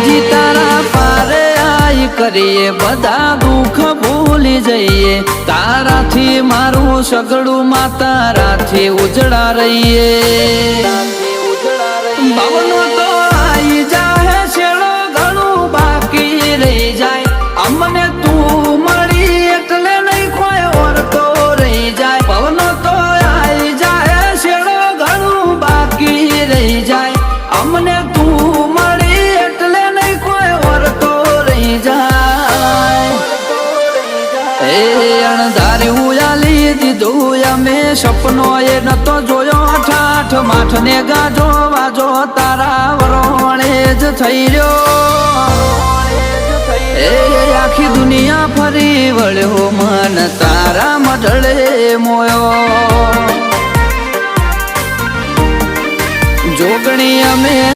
જી તારા પારે આઈ કરીએ બધા દુઃખ ભૂલી જઈએ તારાથી મારું સગડું માં તારાથી ઉજળા રહીએ ભવનો તો આઈ જાહે છેડો ઘણું બાકી રહી જાય અમને તું મળી એટલે નહીં કોઈ ઓરતો રહી જાય ભવનો તો આઈ જાહે છેડો ઘણું બાકી રહી જાય અમને તું મળી એટલે નહીં કોઈ ઓરતો રહી જાય એ અણધાર્યું આલી દીધું અમે સપનો એ નતો જોયો ઠાઠ માઠ ને ગાજો વાજો તારા વરોણે જ થઈ રહ્યો એ આખી દુનિયા ફરી વળ્યો મન તારા મઢળે મોયો જોગણી અમે